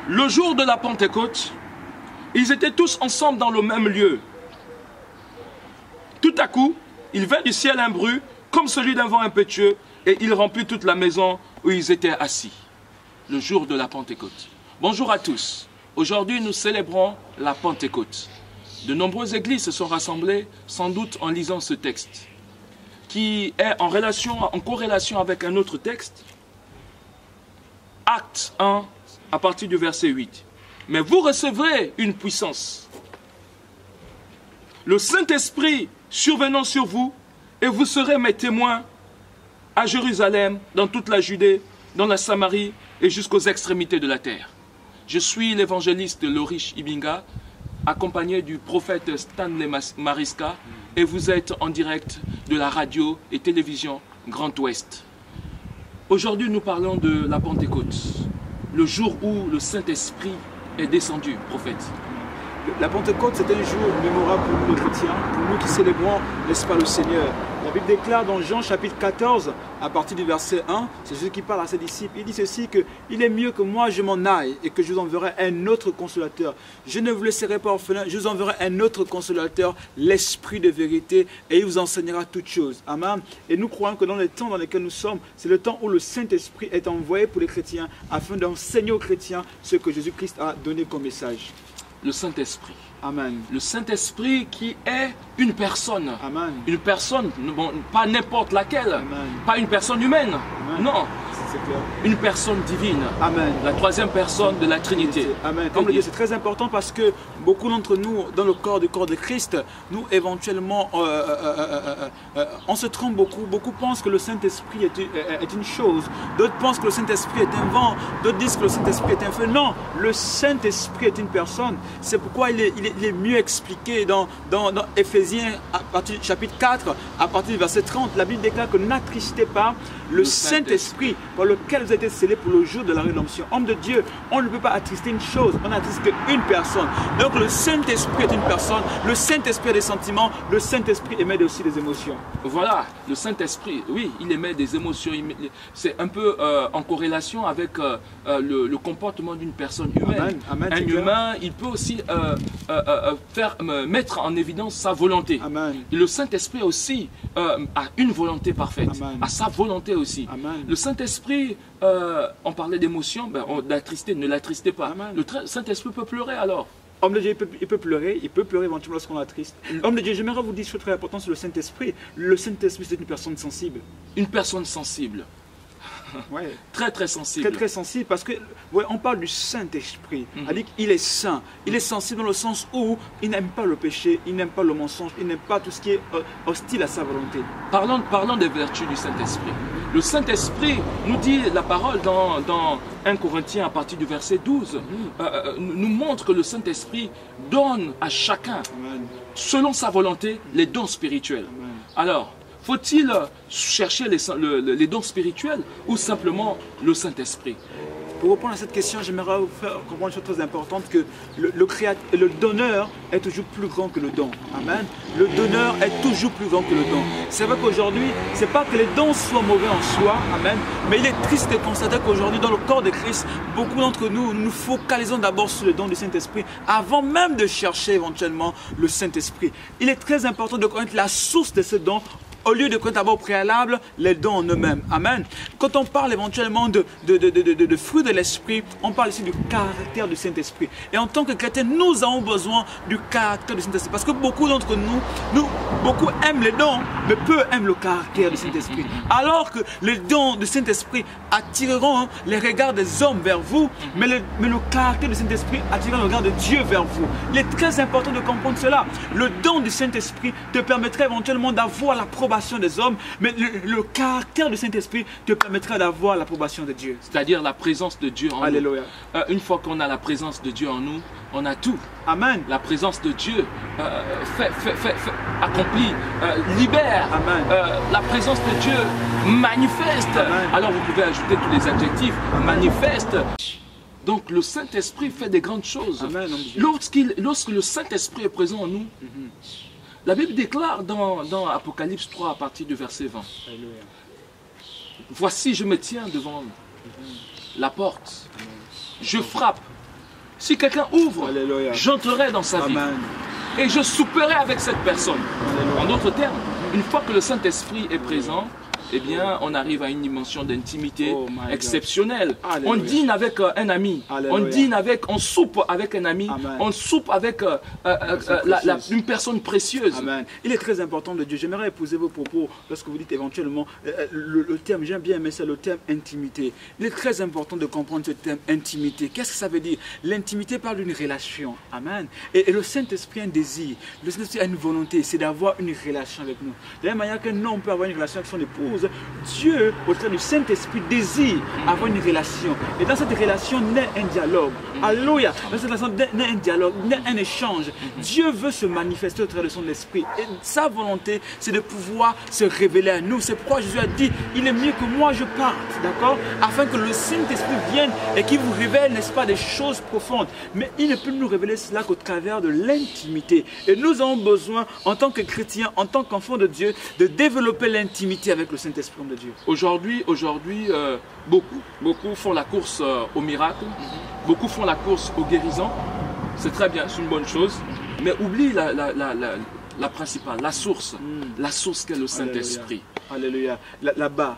Le jour de la Pentecôte, ils étaient tous ensemble dans le même lieu. Tout à coup, il vint du ciel un bruit, comme celui d'un vent impétueux, et il remplit toute la maison où ils étaient assis. Le jour de la Pentecôte. Bonjour à tous. Aujourd'hui, nous célébrons la Pentecôte. De nombreuses églises se sont rassemblées, sans doute en lisant ce texte, qui est en corrélation avec un autre texte, Acte 1, à partir du verset 8. Mais vous recevrez une puissance. Le Saint-Esprit survenant sur vous, et vous serez mes témoins à Jérusalem, dans toute la Judée, dans la Samarie et jusqu'aux extrémités de la terre. Je suis l'évangéliste Lorish Ibinga, accompagné du prophète Stanley Mariska, et vous êtes en direct de la radio et télévision Grand Ouest. Aujourd'hui, nous parlons de la Pentecôte, le jour où le Saint-Esprit est descendu, prophète. La Pentecôte, c'est un jour mémorable pour nous les chrétiens, pour nous qui célébrons, n'est-ce pas, le Seigneur. La Bible déclare dans Jean chapitre 14, à partir du verset 1, c'est Jésus qui parle à ses disciples, il dit ceci, que il est mieux que moi je m'en aille et que je vous enverrai un autre consolateur. Je ne vous laisserai pas orphelin, je vous enverrai un autre consolateur, l'Esprit de vérité, et il vous enseignera toutes choses. Amen. Et nous croyons que dans les temps dans lesquels nous sommes, c'est le temps où le Saint-Esprit est envoyé pour les chrétiens, afin d'enseigner aux chrétiens ce que Jésus-Christ a donné comme message. Le Saint-Esprit. Amen. Le Saint-Esprit qui est une personne. Amen. Une personne, bon, pas n'importe laquelle. Amen. Pas une personne humaine. Amen. Non. C'est clair. Une personne divine. Amen. La troisième personne de la Trinité. Amen. Comme le dit, c'est très important parce que beaucoup d'entre nous, dans le corps de Christ, nous éventuellement, on se trompe beaucoup. Beaucoup pensent que le Saint-Esprit est une chose. D'autres pensent que le Saint-Esprit est un vent. D'autres disent que le Saint-Esprit est un feu. Non, le Saint-Esprit est une personne. C'est pourquoi il est mieux expliqué dans Éphésiens, à partir du chapitre 4, à partir du verset 30. La Bible déclare que n'attristez pas le Saint-Esprit par lequel vous avez été scellés pour le jour de la rédemption. Homme de Dieu, on ne peut pas attrister une chose, on n'attriste qu'une personne. Donc le Saint-Esprit est une personne, le Saint-Esprit a des sentiments, le Saint-Esprit émet aussi des émotions. Voilà, le Saint-Esprit, oui, il émet des émotions. C'est un peu en corrélation avec le comportement d'une personne humaine. Amen, un humain, il peut aussi mettre en évidence sa volonté. Amen. Et le Saint-Esprit aussi a une volonté parfaite, Amen. a sa volonté aussi. Amen. Le Saint-Esprit, on parlait d'émotion, ben, ne l'attristez pas. Amen. Le Saint-Esprit peut pleurer alors. Homme de Dieu, il peut pleurer éventuellement lorsqu'on l'attriste. Homme de Dieu, j'aimerais vous dire une chose très importante sur le Saint-Esprit. Le Saint-Esprit, c'est une personne sensible. Une personne sensible. Ouais. Très très sensible. Très sensible parce que on parle du Saint-Esprit. C'est-à-dire qu'il est saint. Il est sensible dans le sens où il n'aime pas le péché, il n'aime pas le mensonge, il n'aime pas tout ce qui est hostile à sa volonté. Parlons des vertus du Saint-Esprit. Le Saint-Esprit nous dit la parole dans 1 Corinthiens à partir du verset 12, nous montre que le Saint-Esprit donne à chacun, Amen. selon sa volonté, les dons spirituels. Amen. Alors, faut-il chercher les dons spirituels ou simplement le Saint-Esprit? Pour répondre à cette question, j'aimerais vous faire comprendre une chose très importante, que le donneur est toujours plus grand que le don. Amen. Le donneur est toujours plus grand que le don. C'est vrai qu'aujourd'hui, ce n'est pas que les dons soient mauvais en soi, amen, mais il est triste de constater qu'aujourd'hui, dans le corps de Christ, beaucoup d'entre nous, nous focalisons d'abord sur le don du Saint-Esprit, avant même de chercher éventuellement le Saint-Esprit. Il est très important de connaître la source de ce don, au lieu de connaître d'abord au préalable les dons en eux-mêmes. Amen. Quand on parle éventuellement de fruits de l'esprit, on parle ici du caractère du Saint-Esprit. Et en tant que chrétiens, nous avons besoin du caractère du Saint-Esprit. Parce que beaucoup d'entre nous, beaucoup aiment les dons, mais peu aiment le caractère du Saint-Esprit. Alors que les dons du Saint-Esprit attireront les regards des hommes vers vous, mais le caractère du Saint-Esprit attirera le regard de Dieu vers vous. Il est très important de comprendre cela. Le don du Saint-Esprit te permettrait éventuellement d'avoir l'approbation des hommes, mais le caractère du Saint-Esprit te permettra d'avoir l'approbation de Dieu. C'est-à-dire la présence de Dieu en Alléluia. nous. Une fois qu'on a la présence de Dieu en nous, on a tout. Amen. La présence de Dieu accomplit, libère. Amen. La présence de Dieu manifeste. Amen. Alors vous pouvez ajouter tous les adjectifs. Manifeste. Donc le Saint-Esprit fait des grandes choses. Amen. Lorsque le Saint-Esprit est présent en nous, la Bible déclare dans Apocalypse 3 à partir du verset 20. Alléluia. Voici, je me tiens devant la porte. Je frappe. Si quelqu'un ouvre, Alléluia. j'entrerai dans sa vie. Amen. Et je souperai avec cette personne. Alléluia. En d'autres termes, une fois que le Saint-Esprit est présent, eh bien, on arrive à une dimension d'intimité Oh my God. exceptionnelle. Alléluia. On dîne avec un ami, Alléluia. on soupe avec un ami, Amen. on soupe avec une personne précieuse. Amen. Il est très important de Dieu. J'aimerais épouser vos propos lorsque vous dites éventuellement le terme, j'aime bien aimer ça, le terme intimité. Il est très important de comprendre ce terme intimité. Qu'est-ce que ça veut dire? L'intimité parle d'une relation. Amen. Et le Saint-Esprit a un désir. Le Saint-Esprit a une volonté, c'est d'avoir une relation avec nous. De la même manière qu'un homme peut avoir une relation avec son épouse, Dieu, au travers du Saint-Esprit, désire avoir une relation. Et dans cette relation naît un dialogue. Alléluia. Dans cette relation naît un dialogue, naît un échange. Dieu veut se manifester au travers de son esprit. Et sa volonté, c'est de pouvoir se révéler à nous. C'est pourquoi Jésus a dit, il est mieux que moi je parte, d'accord? Afin que le Saint-Esprit vienne et qu'il vous révèle, n'est-ce pas, des choses profondes. Mais il ne peut nous révéler cela qu'au travers de l'intimité. Et nous avons besoin, en tant que chrétiens, en tant qu'enfants de Dieu, de développer l'intimité avec le Saint-Esprit de Dieu. Aujourd'hui, beaucoup font la course au miracle, beaucoup font la course aux guérisons. C'est très bien, c'est une bonne chose. Mais oublie la principale, la source qu'est le Saint-Esprit. Alléluia. Là-bas,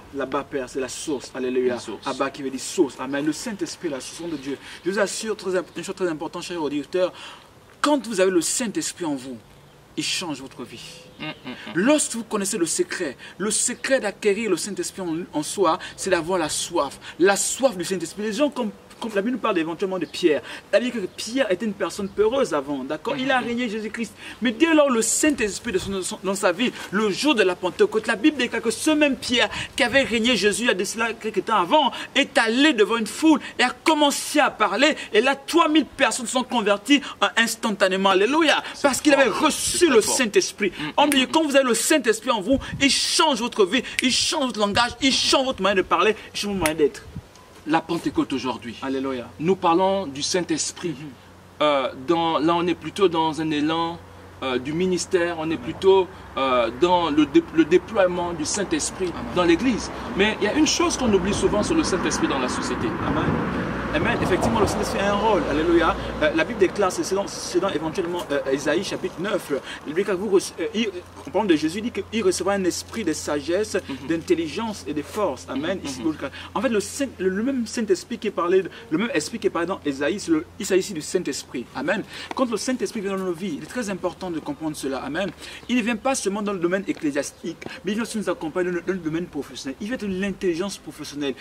Père, c'est la source. Alléluia. Abba qui veut dire source. Amen. Le Saint-Esprit, la source de Dieu. Je vous assure, une chose très importante, chers auditeurs, quand vous avez le Saint-Esprit en vous, il change votre vie. Lorsque vous connaissez le secret d'acquérir le Saint-Esprit en soi, c'est d'avoir la soif du Saint-Esprit. Les gens comme la Bible nous parle éventuellement de Pierre. La Bible dit que Pierre était une personne peureuse avant, d'accord? Il a régné Jésus-Christ. Mais dès lors, le Saint-Esprit dans sa vie, le jour de la Pentecôte, la Bible déclare que ce même Pierre qui avait régné Jésus il y a de cela quelques temps avant, est allé devant une foule et a commencé à parler. Et là, 3000 personnes sont converties instantanément. Alléluia. Parce qu'il avait reçu le Saint-Esprit. Quand vous avez le Saint-Esprit en vous, il change votre vie, il change votre langage, il change votre manière de parler, il change votre manière d'être. La Pentecôte aujourd'hui. Alléluia. Nous parlons du Saint-Esprit. Là, on est plutôt dans un élan du ministère, on est plutôt dans le déploiement du Saint-Esprit dans l'Église. Mais il y a une chose qu'on oublie souvent sur le Saint-Esprit dans la société. Amen. Amen. Effectivement, le Saint-Esprit a un rôle. Alléluia. La Bible déclare, c'est dans éventuellement Isaïe chapitre 9. En parlant de Jésus, il dit qu'il recevra un esprit de sagesse, d'intelligence et de force. Amen. Ici, en fait, le même Saint-Esprit qui est parlé, le même esprit qui est parlé dans Isaïe, il s'agit ici du Saint-Esprit. Amen. Quand le Saint-Esprit vient dans nos vies, il est très important de comprendre cela. Amen. Il ne vient pas seulement dans le domaine ecclésiastique, mais il vient aussi nous accompagner dans le domaine professionnel. Il vient de l'intelligence professionnelle.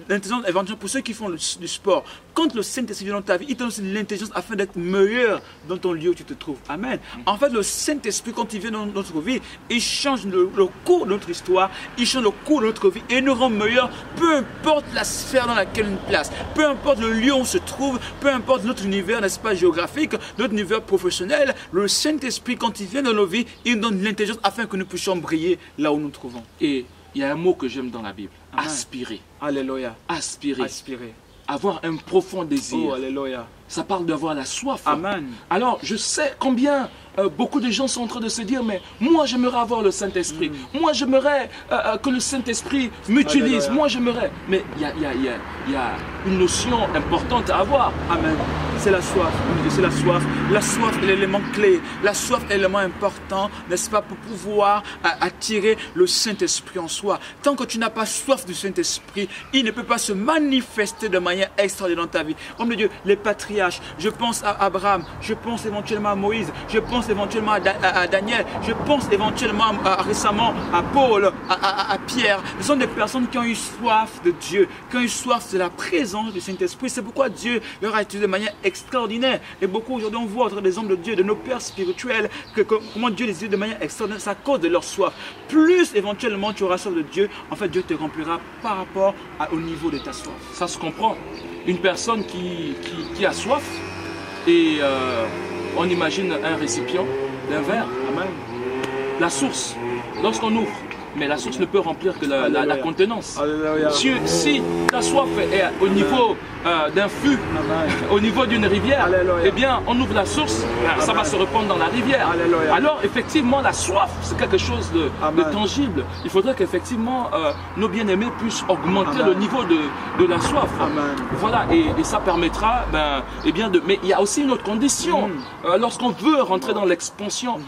L'intelligence éventuellement pour ceux qui font du sport. Quand le Saint-Esprit vient dans ta vie, il te donne aussi l'intelligence afin d'être meilleur dans ton lieu où tu te trouves. Amen. En fait, le Saint-Esprit, quand il vient dans notre vie, il change le cours de notre histoire, il change le cours de notre vie et nous rend meilleurs, peu importe la sphère dans laquelle on place, peu importe le lieu où on se trouve, peu importe notre univers, n'est-ce pas, géographique, notre univers professionnel. Le Saint-Esprit, quand il vient dans nos vies, il nous donne l'intelligence afin que nous puissions briller là où nous nous trouvons. Et il y a un mot que j'aime dans la Bible. Amen. Aspirer. Alléluia. Aspirer. Aspirer. Avoir un profond désir. Oh, alléluia. Ça parle d'avoir la soif. Amen. Alors, je sais combien beaucoup de gens sont en train de se dire, mais moi j'aimerais avoir le Saint-Esprit. Moi j'aimerais que le Saint-Esprit m'utilise. Alléluia. Moi j'aimerais. Mais il y a une notion importante à avoir. Amen. C'est la soif. C'est la soif. La soif est l'élément clé. La soif est l'élément important, n'est-ce pas, pour pouvoir attirer le Saint-Esprit en soi. Tant que tu n'as pas soif du Saint-Esprit, il ne peut pas se manifester de manière extraordinaire dans ta vie. Comme Dieu, les patriarches, je pense à Abraham, je pense éventuellement à Moïse, je pense éventuellement à Daniel, je pense éventuellement récemment à Paul, à Pierre. Ce sont des personnes qui ont eu soif de Dieu, qui ont eu soif de la présence du Saint-Esprit. C'est pourquoi Dieu leur a utilisé de manière extraordinaire. Et beaucoup aujourd'hui, on voit entre des hommes de Dieu, de nos pères spirituels, comment Dieu les utilise de manière extraordinaire. C'est à cause de leur soif. Plus éventuellement tu auras soif de Dieu, en fait Dieu te remplira par rapport au niveau de ta soif. Ça se comprend. Une personne qui a soif et on imagine un récipient d'un verre. Amen. La source, lorsqu'on ouvre, mais la source ne peut remplir que la contenance. Alléluia. Si ta soif est au niveau d'un flux au niveau d'une rivière, Alléluia. eh bien, on ouvre la source, ça va se répandre dans la rivière. Alléluia. Alors, effectivement, la soif, c'est quelque chose de Amen. tangible. Il faudrait qu'effectivement, nos bien-aimés puissent augmenter Amen. le niveau de la soif. Amen. Voilà, et ça permettra, eh bien, mais il y a aussi une autre condition. Lorsqu'on veut rentrer dans l'expansion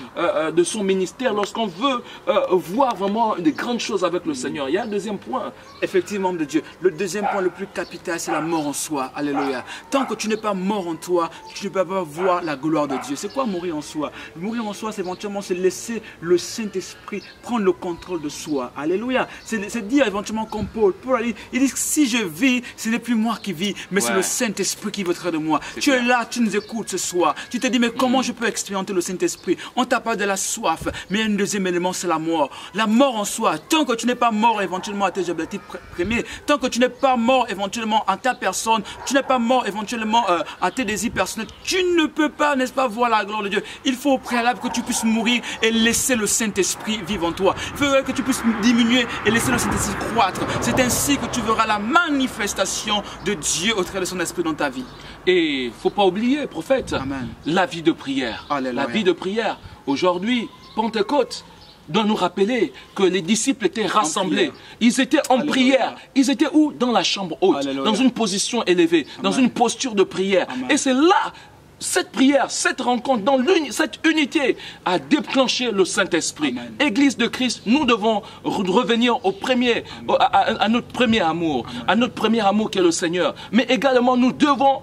de son ministère, lorsqu'on veut voir vraiment des grandes choses avec le Seigneur, il y a un deuxième point. Effectivement, de Dieu. Le deuxième point le plus capital, c'est la mort en soi. Alléluia. Tant que tu n'es pas mort en toi, tu ne peux pas voir la gloire de Dieu. C'est quoi mourir en soi? Mourir en soi, c'est éventuellement se laisser le Saint-Esprit prendre le contrôle de soi. Alléluia. C'est dire éventuellement comme Paul. Paul il dit que si je vis, ce n'est plus moi qui vis, mais c'est le Saint-Esprit qui votera de moi. Tu es là, tu nous écoutes ce soir. Tu te dis, mais comment je peux expérimenter le Saint-Esprit? On t'a pas de la soif, mais un deuxième élément, c'est la mort. La mort en soi. Tant que tu n'es pas mort éventuellement à tes objectifs premiers, tant que tu n'es pas mort éventuellement en ta personne, tu n'es pas mort éventuellement à tes désirs personnels, tu ne peux pas, n'est-ce pas, voir la gloire de Dieu. Il faut au préalable que tu puisses mourir et laisser le Saint-Esprit vivre en toi. Il faut que tu puisses diminuer et laisser le Saint-Esprit croître. C'est ainsi que tu verras la manifestation de Dieu au travers de son esprit dans ta vie. Et il ne faut pas oublier, prophète, Amen. la vie de prière. Alléluia. La vie de prière. Aujourd'hui, Pentecôte doit nous rappeler que les disciples étaient rassemblés. Ils étaient en Alléluia. prière. Ils étaient où? Dans la chambre haute, Alléluia. dans une position élevée, dans une posture de prière. Amen. Et c'est là, cette prière, cette rencontre, dans cette unité, a déclenché le Saint-Esprit. Amen. Église de Christ, nous devons revenir au premier, à notre premier amour, à notre premier amour qui est le Seigneur. Mais également, nous devons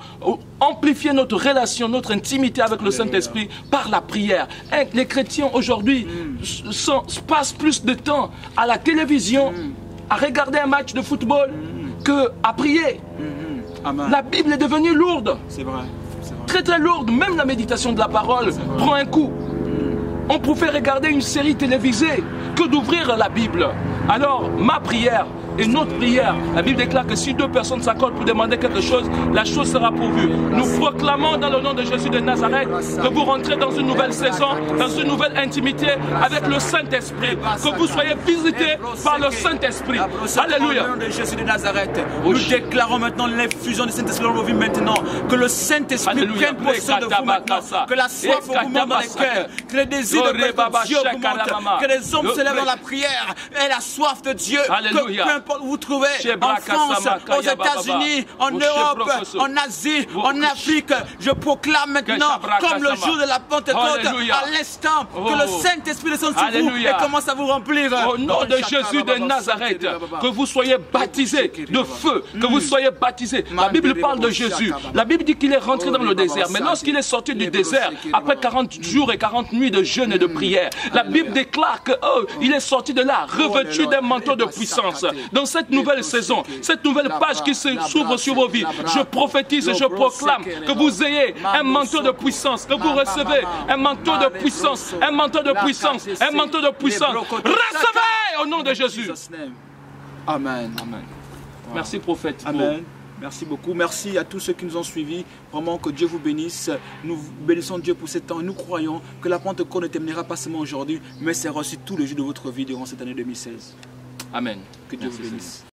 amplifier notre relation, notre intimité avec le Saint-Esprit par la prière. Et les chrétiens aujourd'hui passent plus de temps à la télévision, à regarder un match de football, qu'à prier. Amen. La Bible est devenue lourde. C'est vrai. Très très lourde, même la méditation de la parole prend un coup. On pouvait regarder une série télévisée que d'ouvrir la Bible. Alors, ma prière et notre prière, la Bible déclare que si deux personnes s'accordent pour demander quelque chose, la chose sera pourvue. Nous proclamons dans le nom de Jésus de Nazareth que vous rentrez dans une nouvelle saison, dans une nouvelle intimité avec le Saint-Esprit, que vous soyez visités par le Saint-Esprit. Alléluia. Au nom de Jésus de Nazareth, nous déclarons maintenant l'infusion du Saint-Esprit dans vos vies maintenant. Que le Saint-Esprit prenne possession de vous maintenant. Que la soif augmente dans les cœurs. Que les désirs de Dieu augmentent. Que les hommes se lèvent dans la prière et la soif de Dieu. Alléluia. Que peu importe où vous trouvez, en France, aux États-Unis, en Europe, en Asie, en Afrique, je proclame maintenant, comme le jour de la Pentecôte, à l'instant, que le Saint-Esprit descende sur vous et commence à vous remplir. Au nom de Jésus de Nazareth, que vous soyez baptisés de feu, que vous soyez baptisés. La Bible parle de Jésus. La Bible dit qu'il est rentré dans le désert. Mais lorsqu'il est sorti du désert, après 40 jours et 40 nuits de jeûne et de prière, la Bible déclare qu'il est sorti de là, revêtu d'un manteau de puissance. Dans cette nouvelle saison, cette nouvelle page qui s'ouvre sur vos vies, je prophétise et je proclame que vous ayez un manteau de puissance, que vous recevez un manteau de puissance, un manteau de puissance, un manteau de puissance. Recevez au nom de Jésus. Amen. Amen. Merci prophète. Amen. Merci beaucoup. Merci à tous ceux qui nous ont suivis. Vraiment que Dieu vous bénisse. Nous bénissons Dieu pour ce temps et nous croyons que la Pentecôte ne terminera pas seulement aujourd'hui, mais sera aussi tous les jours de votre vie durant cette année 2016. Amen. Que Dieu vous bénisse.